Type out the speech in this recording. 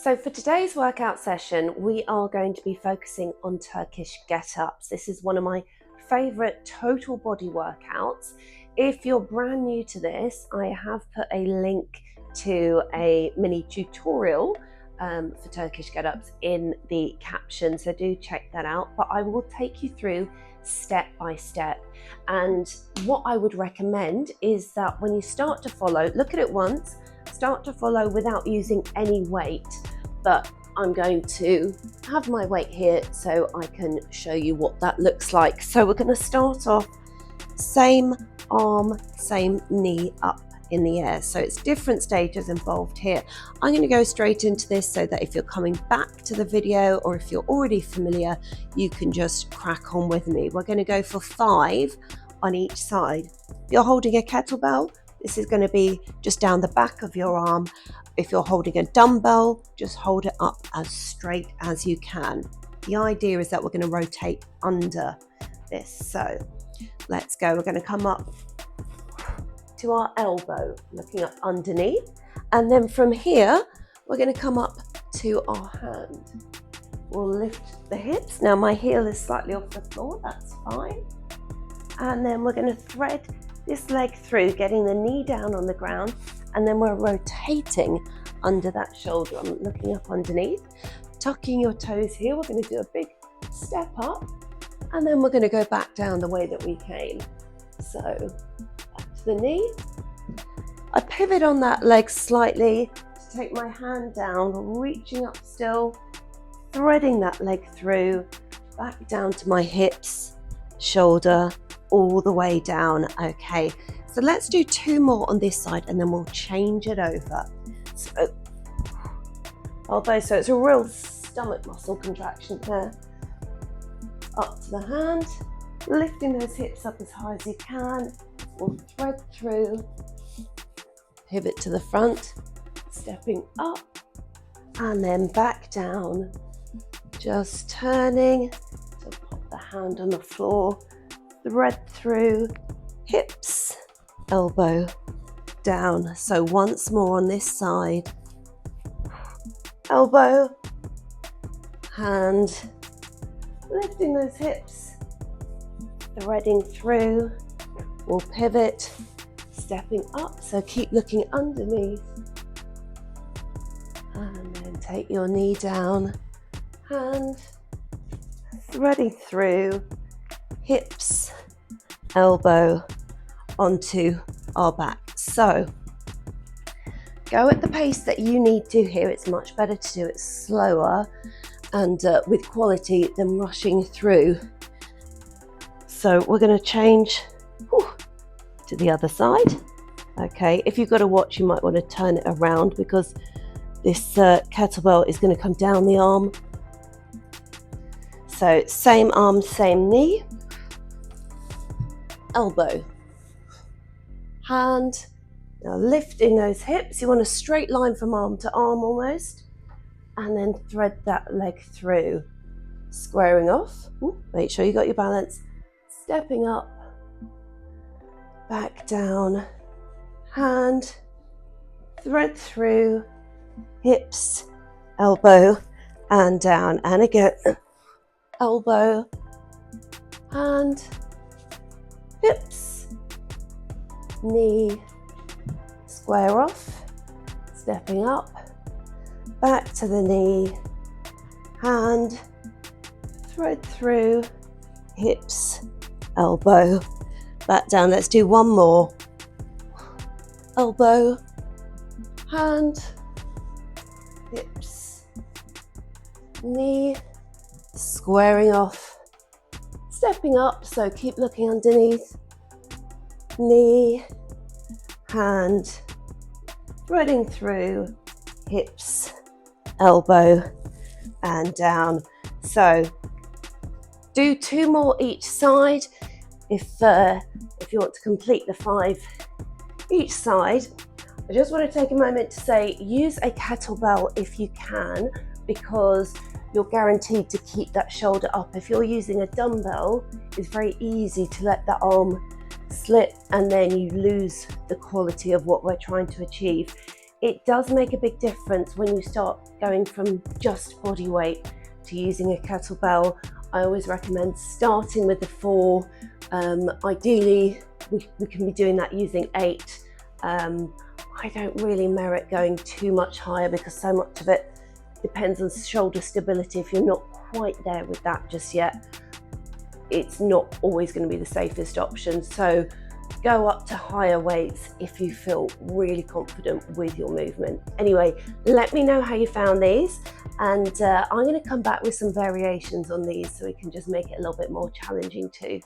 So for today's workout session, we are going to be focusing on Turkish Get Ups. This is one of my favorite total body workouts. If you're brand new to this, I have put a link to a mini tutorial for Turkish Get Ups in the caption, so do check that out. But I will take you through step by step. And what I would recommend is that when you start to follow, look at it once, start to follow without using any weight. But I'm going to have my weight here so I can show you what that looks like. So we're going to start off same arm, same knee up in the air. So it's different stages involved here. I'm going to go straight into this so that if you're coming back to the video or if you're already familiar, you can just crack on with me. We're going to go for 5 on each side. If you're holding a kettlebell, this is going to be just down the back of your arm. If you're holding a dumbbell, just hold it up as straight as you can. The idea is that we're going to rotate under this. So let's go. We're going to come up to our elbow, looking up underneath. And then from here, we're going to come up to our hand. We'll lift the hips. Now my heel is slightly off the floor, that's fine. And then we're going to thread this leg through, getting the knee down on the ground, and then we're rotating under that shoulder. I'm looking up underneath, tucking your toes here. We're going to do a big step up, and then we're going to go back down the way that we came. So back to the knee. I pivot on that leg slightly to take my hand down, reaching up still, threading that leg through, back down to my hips, shoulder, all the way down. Okay, so let's do 2 more on this side and then we'll change it over. So elbow, so it's a real stomach muscle contraction there. Up to the hand, lifting those hips up as high as you can. We'll thread through, pivot to the front, stepping up and then back down, just turning to pop the hand on the floor, thread through, hips, elbow, down. So once more on this side, elbow, hand, lifting those hips, threading through, we'll pivot, stepping up, so keep looking underneath, and then take your knee down, hand, threading through, hips, elbow, onto our back. So go at the pace that you need to here. It's much better to do it slower and with quality than rushing through. So we're going to change to the other side. Okay, if you've got a watch, you might want to turn it around because this kettlebell is going to come down the arm. So same arm, same knee, elbow, hand. Now lifting those hips, you want a straight line from arm to arm almost, and then thread that leg through, squaring off. Make sure you got your balance, stepping up, back down, hand, thread through, hips, elbow, and down, and again, elbow, hand, hips, knee, square off, stepping up, back to the knee, hand, thread through, hips, elbow, back down. Let's do 1 more. Elbow, hand, hips, knee, squaring off, stepping up, so keep looking underneath, knee, hand, threading through, hips, elbow, and down. So do 2 more each side if you want to complete the 5 each side. I just want to take a moment to say use a kettlebell if you can, because you're guaranteed to keep that shoulder up. If you're using a dumbbell, it's very easy to let the arm slip and then you lose the quality of what we're trying to achieve. It does make a big difference when you start going from just body weight to using a kettlebell. I always recommend starting with the 4. Ideally, we can be doing that using 8. I don't really merit going too much higher because so much of it depends on shoulder stability. If you're not quite there with that just yet, it's not always going to be the safest option. So go up to higher weights if you feel really confident with your movement. Anyway, let me know how you found these, and I'm going to come back with some variations on these so we can just make it a little bit more challenging too.